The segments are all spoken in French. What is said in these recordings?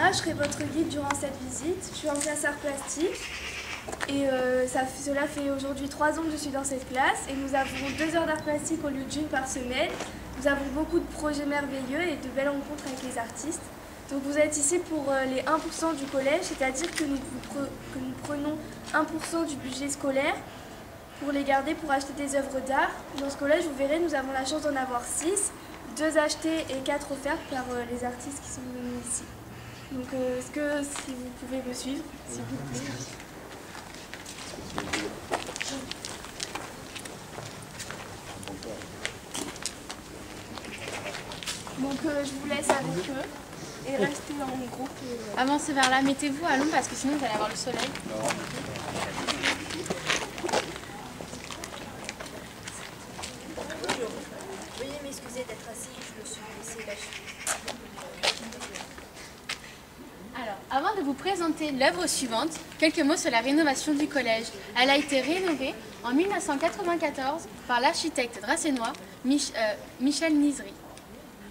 Anna, je serai votre guide durant cette visite. Je suis en classe art plastique et cela fait aujourd'hui 3 ans que je suis dans cette classe et nous avons 2 heures d'art plastique au lieu d'une par semaine. Nous avons beaucoup de projets merveilleux et de belles rencontres avec les artistes. Donc vous êtes ici pour les 1% du collège, c'est-à-dire que nous prenons 1% du budget scolaire pour les garder pour acheter des œuvres d'art. Dans ce collège, vous verrez, nous avons la chance d'en avoir 6, 2 achetées et 4 offertes par les artistes qui sont venus ici. Donc est-ce que si vous pouvez me suivre, s'il vous plaît. Donc je vous laisse avec eux et restez en groupe. Avancez vers là, mettez-vous à l'ombre parce que sinon vous allez avoir le soleil. Bonjour, veuillez m'excuser d'être assis, je me suis laissé lâcher. Alors, avant de vous présenter l'œuvre suivante, quelques mots sur la rénovation du collège. Elle a été rénovée en 1994 par l'architecte dracénois Michel Nizery.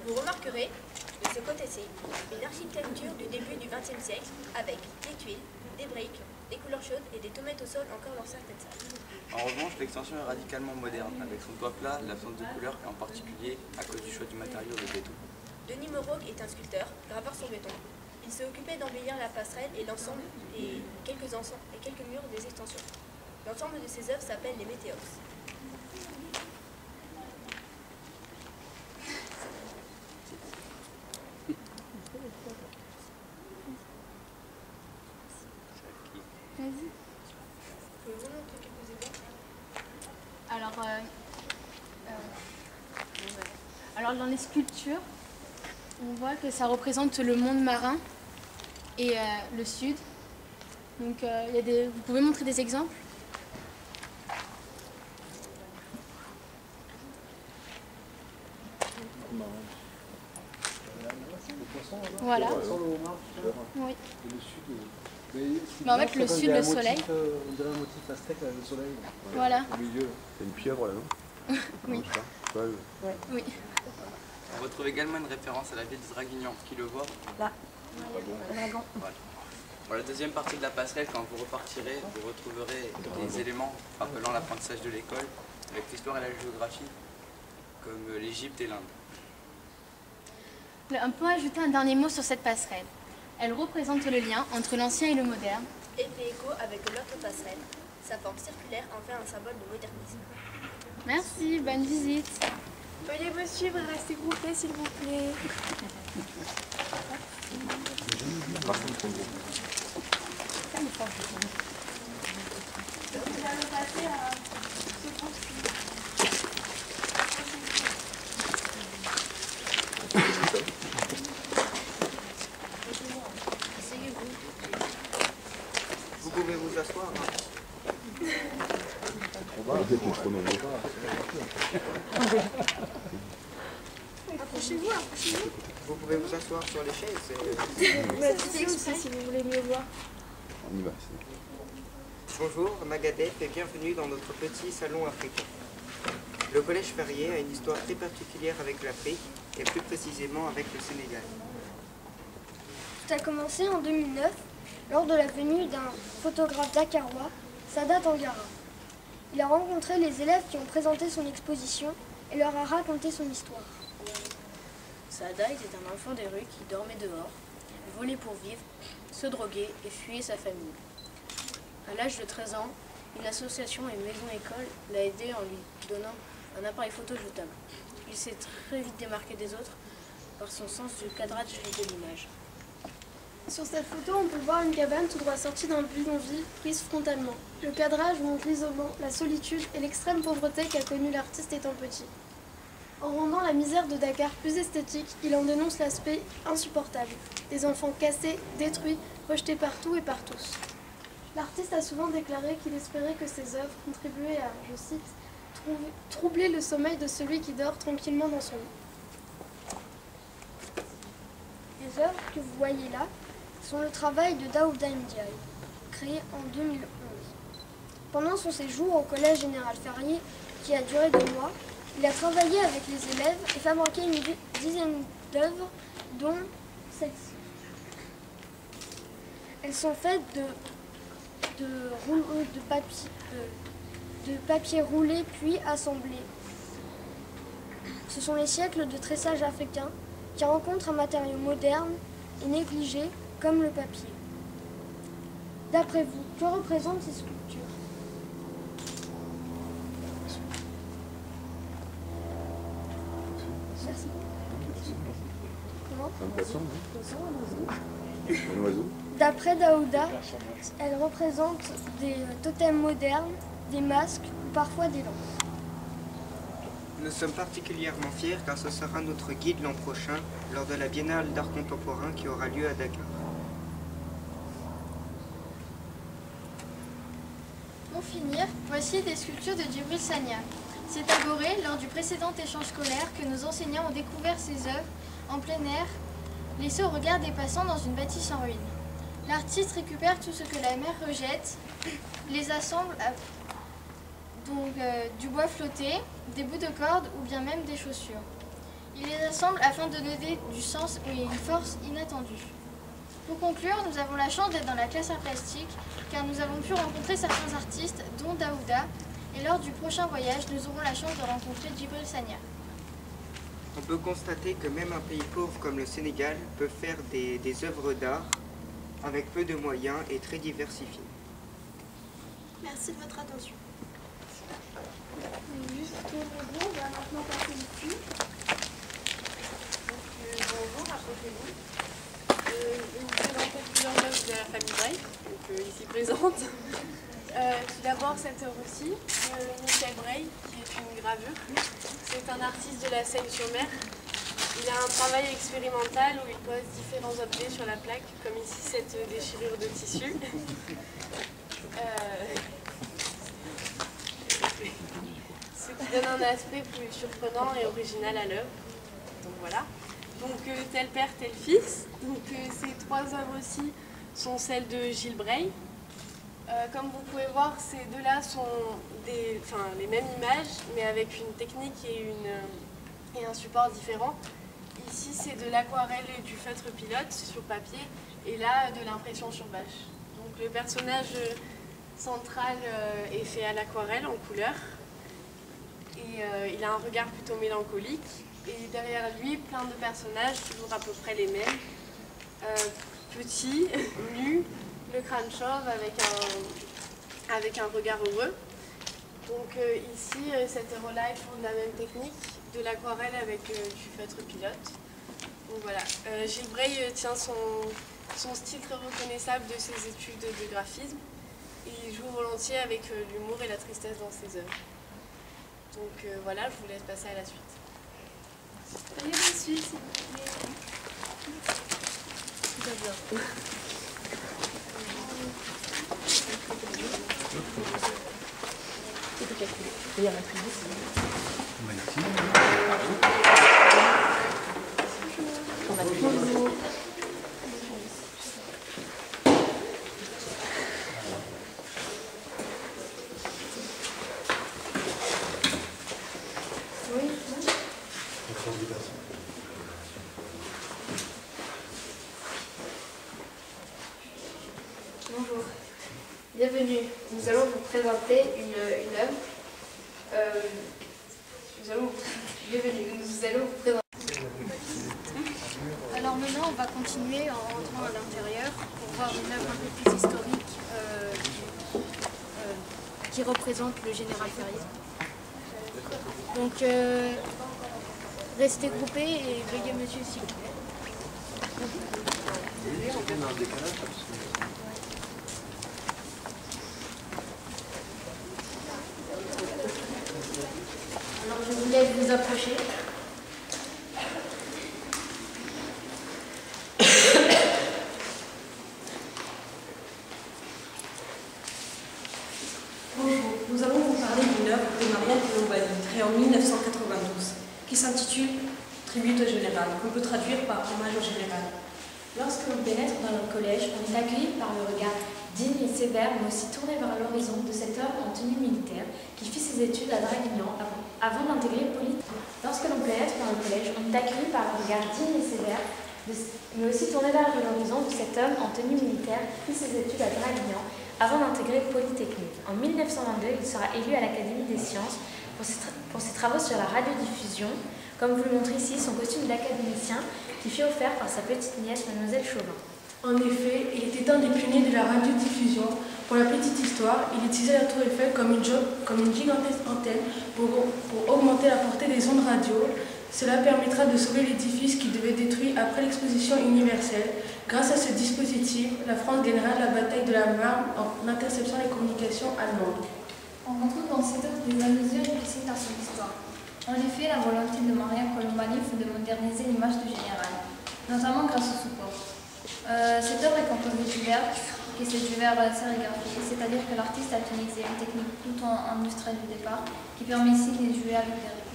Vous remarquerez, de ce côté-ci, une architecture du début du XXe siècle avec des tuiles, des briques, des couleurs chaudes et des tomates au sol encore dans certaines salles. En revanche, l'extension est radicalement moderne, avec son toit plat, l'absence de couleur et en particulier à cause du choix du matériau de béton. Denis Moreau est un sculpteur, graveur sur béton. Il s'est occupé d'embellir la passerelle et l'ensemble et quelques murs des extensions. L'ensemble de ses œuvres s'appelle les Météos. Vas-y. Pouvez-vous montrer quelques exemples? Alors dans les sculptures, on voit que ça représente le monde marin et le sud. Donc vous pouvez montrer des exemples? Voilà. Oui. Mais en fait, le sud, le soleil. On dirait un motif aztèque avec le soleil. Voilà. Au milieu. C'est une pieuvre là, non? Oui. Oui. On retrouve également une référence à la ville de Draguignan, qui le voit. Là. Dragon. Voilà. Pour la deuxième partie de la passerelle, quand vous repartirez, vous retrouverez des éléments rappelant l'apprentissage de l'école, avec l'histoire et la géographie, comme l'Égypte et l'Inde. On peut ajouter un dernier mot sur cette passerelle. Elle représente le lien entre l'ancien et le moderne. Et fait écho avec l'autre passerelle. Sa forme circulaire en fait un symbole de modernisme. Merci, bonne visite. Veuillez me suivre et rester groupés s'il vous plaît. Nous allons passer à ce groupe-ci. Vous pouvez vous asseoir. Approchez-vous, approchez-vous. Vous pouvez vous asseoir sur les chaises. Mettez-vous aussi si vous voulez mieux voir. On y va. Bonjour, Magadef et bienvenue dans notre petit salon africain. Le collège Ferrier a une histoire très particulière avec l'Afrique et plus précisément avec le Sénégal. Tout a commencé en 2009 lors de la venue d'un photographe dakarois, Sada Tangara. Il a rencontré les élèves qui ont présenté son exposition et leur a raconté son histoire. Sada était un enfant des rues qui dormait dehors, volait pour vivre, se droguait et fuyait sa famille. À l'âge de 13 ans, une association et maison-école l'a aidé en lui donnant un appareil photo jetable. Il s'est très vite démarqué des autres par son sens du cadrage et de l'image. Sur cette photo, on peut voir une cabane tout droit sortie d'un bidonville prise frontalement. Le cadrage montre l'isolement, la solitude et l'extrême pauvreté qu'a connue l'artiste étant petit. En rendant la misère de Dakar plus esthétique, il en dénonce l'aspect insupportable. Des enfants cassés, détruits, rejetés partout et par tous. L'artiste a souvent déclaré qu'il espérait que ses œuvres contribuaient à, je cite, troubler le sommeil de celui qui dort tranquillement dans son lit. Les œuvres que vous voyez là sont le travail de Daouda Ndiaye, créé en 2011. Pendant son séjour au Collège Général Ferrier, qui a duré 2 mois, il a travaillé avec les élèves et fabriqué une dizaine d'œuvres, dont celle-ci. Elles sont faites de papier roulé puis assemblé. Ce sont les siècles de tressage africain qui rencontrent un matériau moderne et négligé comme le papier. D'après vous, que représentent ces sculptures? Merci. Comment? Un poisson, non? Un oiseau? D'après Daouda, elles représentent des totems modernes, des masques ou parfois des lampes. Nous sommes particulièrement fiers car ce sera notre guide l'an prochain lors de la Biennale d'art contemporain qui aura lieu à Dakar. Pour finir, voici des sculptures de Djibril Sagna. C'est à Gorée, lors du précédent échange scolaire, que nos enseignants ont découvert ses œuvres en plein air, laissées au regard des passants dans une bâtisse en ruine. L'artiste récupère tout ce que la mer rejette, les assemble du bois flotté, des bouts de corde ou bien même des chaussures. Il les assemble afin de donner du sens et une force inattendue. Pour conclure, nous avons la chance d'être dans la classe art plastique car nous avons pu rencontrer certains artistes, dont Daouda, et lors du prochain voyage, nous aurons la chance de rencontrer Djibril Sagna. On peut constater que même un pays pauvre comme le Sénégal peut faire des œuvres d'art avec peu de moyens et très diversifiées. Merci de votre attention. Juste pour bonjour, on va maintenant passer ici. Bonjour, approchez-vous. Je vais vous présenter plusieurs œuvres de la famille Braille, ici présente. Tout d'abord cette œuvre-ci, Michel Braille, qui est une gravure. C'est un artiste de la Seine-sur-Mer. Il a un travail expérimental où il pose différents objets sur la plaque, comme ici cette déchirure de tissu. Ce qui donne un aspect plus surprenant et original à l'œuvre. Donc voilà. Donc tel père, tel fils. Donc ces trois œuvres-ci sont celles de Gilles Braille. Comme vous pouvez voir, ces deux-là sont les mêmes images, mais avec une technique et un support différent. Ici, c'est de l'aquarelle et du feutre pilote sur papier, et là, de l'impression sur bâche. Donc le personnage central est fait à l'aquarelle en couleur, et il a un regard plutôt mélancolique. Et derrière lui, plein de personnages, toujours à peu près les mêmes, petits, nus, le crâne chauve avec un regard heureux. Donc ici, cette œuvre-là, ils font de la même technique, de l'aquarelle avec du feutre pilote. Donc voilà, Gilles Braille tient son style très reconnaissable de ses études de graphisme. Et il joue volontiers avec l'humour et la tristesse dans ses œuvres. Donc voilà, je vous laisse passer à la suite. Allez, la suite, s'il vous plaît. Bonjour. Bonjour, bienvenue. Nous allons vous présenter une œuvre. Nous allons vous présenter. Alors maintenant, on va continuer en rentrant à l'intérieur pour voir une œuvre un peu plus historique qui représente le général Ferrier. Donc, restez groupés et veuillez monsieur s'il vous plaît. Alors je vous laisse vous approcher. Bonjour, nous allons vous parler d'une œuvre de Marianne Colombani, créée en 1992, qui s'intitule Tribute au général, qu'on peut traduire par hommage au général. Lorsque l'on pénètre dans le collège, on est accueilli par le regard digne et sévère, mais aussi tourné vers l'horizon de cet homme en tenue militaire qui fit ses études à Draguignan avant d'intégrer Polytechnique. Lorsque l'on pénètre dans le collège, on est accueilli par le regard digne et sévère, mais aussi tourné vers l'horizon de cet homme en tenue militaire qui fit ses études à Draguignan avant d'intégrer Polytechnique. En 1922, il sera élu à l'Académie des sciences pour ses travaux sur la radiodiffusion, comme vous le montrez ici, son costume d'académicien qui fut offert par sa petite nièce, Mademoiselle Chauvin. En effet, il était un des pionniers de la radiodiffusion. Pour la petite histoire, il utilisait la tour Eiffel comme une gigantesque antenne pour augmenter la portée des ondes radio. Cela permettra de sauver l'édifice qui devait être détruit après l'exposition universelle. Grâce à ce dispositif, la France gagnera la bataille de la Marne en interceptant les communications allemandes. On retrouve dans cette œuvre des mesures implicites dans son histoire. En effet, la volonté de Maria Colombani fut de moderniser l'image du général, notamment grâce au support. Cette œuvre est composée du verbe, qui est du verbe sérigraphié, c'est-à-dire que l'artiste a utilisé une technique tout en illustrée du départ, qui permet ici de jouer avec des rythmes.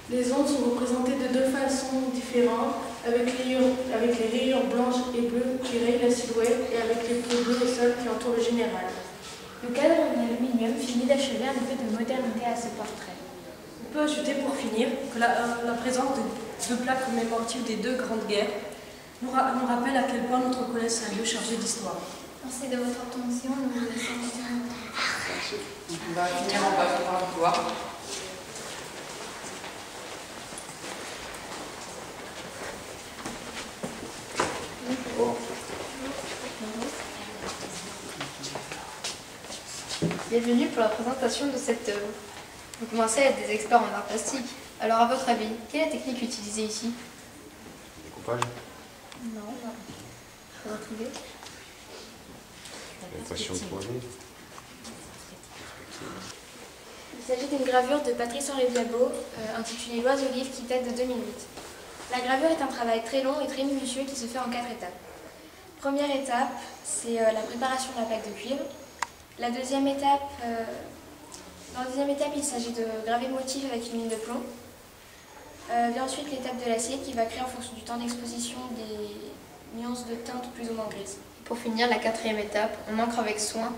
Les ondes sont représentées de deux façons différentes, avec les rayures blanches et bleues qui rayent la silhouette et avec les pots bleus au sol qui entourent le général. Le cadre en aluminium finit d'achever un effet de modernité à ce portrait. On peut ajouter pour finir que la présence de deux plaques commémoratives des deux grandes guerres nous rappelle à quel point notre collège est un lieu chargé d'histoire. Merci de votre attention. Nous vous laissons continuer. On va finir en passant par le couloir. Bienvenue pour la présentation de cette œuvre. Vous commencez à être des experts en art plastique. Alors à votre avis, quelle est la technique utilisée ici? Découpage. Non. Faut retrouver. L'impression de projet. Il s'agit d'une gravure de Patrice-Henri Biabot, intitulée L'oiseau livre, qui date de 2008. La gravure est un travail très long et très minutieux qui se fait en 4 étapes. Première étape, c'est la préparation de la plaque de cuivre. Dans la deuxième étape, il s'agit de graver le motif avec une mine de plomb. Vient ensuite l'étape de l'acier qui va créer en fonction du temps d'exposition des nuances de teintes plus ou moins grises. Pour finir, la quatrième étape, on encre avec soin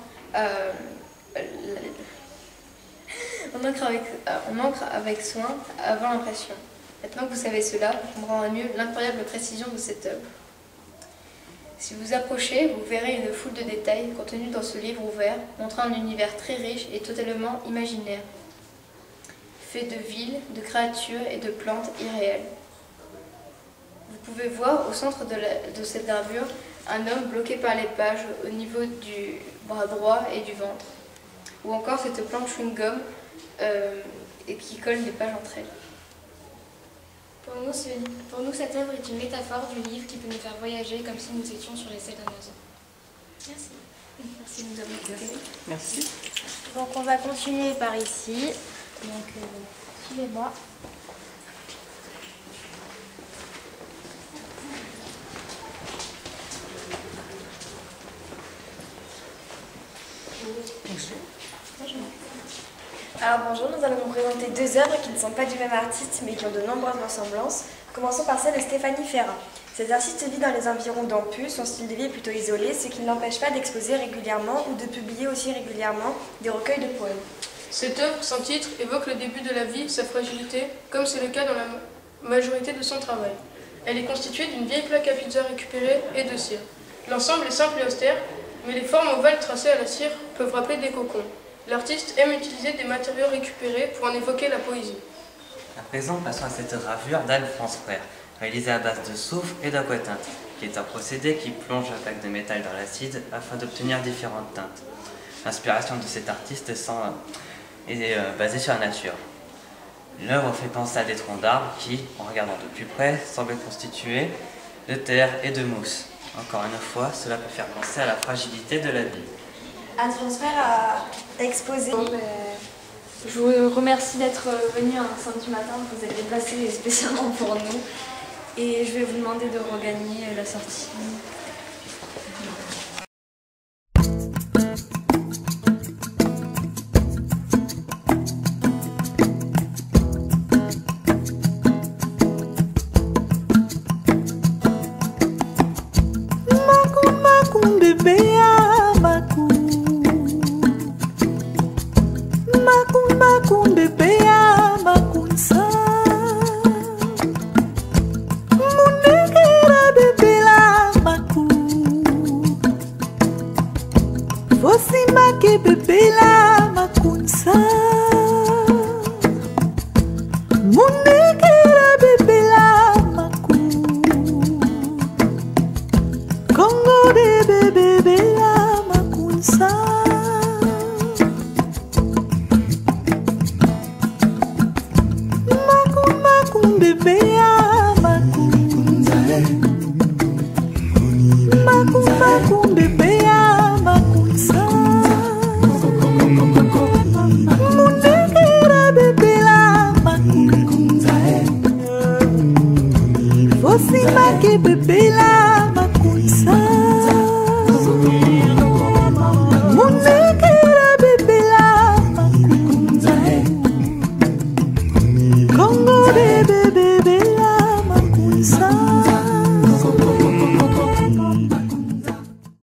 avant l'impression. Maintenant que vous savez cela, vous comprendrez mieux l'incroyable précision de cette œuvre. Si vous approchez, vous verrez une foule de détails contenus dans ce livre ouvert, montrant un univers très riche et totalement imaginaire, fait de villes, de créatures et de plantes irréelles. Vous pouvez voir au centre de cette gravure un homme bloqué par les pages au niveau du bras droit et du ventre, ou encore cette plante chewing-gum qui colle les pages entre elles. Pour nous, cette œuvre est une métaphore du livre qui peut nous faire voyager comme si nous étions sur les selles d'un oiseau. Merci. Merci de nous avoir écoutés. Merci. Donc on va continuer par ici. Donc suivez-moi. Alors bonjour, nous allons vous présenter deux œuvres qui ne sont pas du même artiste mais qui ont de nombreuses ressemblances. Commençons par celle de Stéphanie Ferrat. Cet artiste vit dans les environs d'Ampus, son style de vie est plutôt isolé, ce qui ne l'empêche pas d'exposer régulièrement ou de publier aussi régulièrement des recueils de poèmes. Cette œuvre, sans titre, évoque le début de la vie, sa fragilité, comme c'est le cas dans la majorité de son travail. Elle est constituée d'une vieille plaque à pizza récupérée et de cire. L'ensemble est simple et austère, mais les formes ovales tracées à la cire peuvent rappeler des cocons. L'artiste aime utiliser des matériaux récupérés pour en évoquer la poésie. À présent, passons à cette gravure d'Alphonse Frère, réalisée à base de soufre et d'aquatinte, qui est un procédé qui plonge la plaque de métal dans l'acide afin d'obtenir différentes teintes. L'inspiration de cet artiste est basée sur la nature. L'œuvre fait penser à des troncs d'arbres qui, en regardant de plus près, semblent constitués de terre et de mousse. Encore une fois, cela peut faire penser à la fragilité de la vie. Alphonse Frère a exposé. Je vous remercie d'être venu un samedi matin, vous êtes déplacé spécialement pour nous. Et je vais vous demander de regagner la sortie. Bebe si marqué bébé là.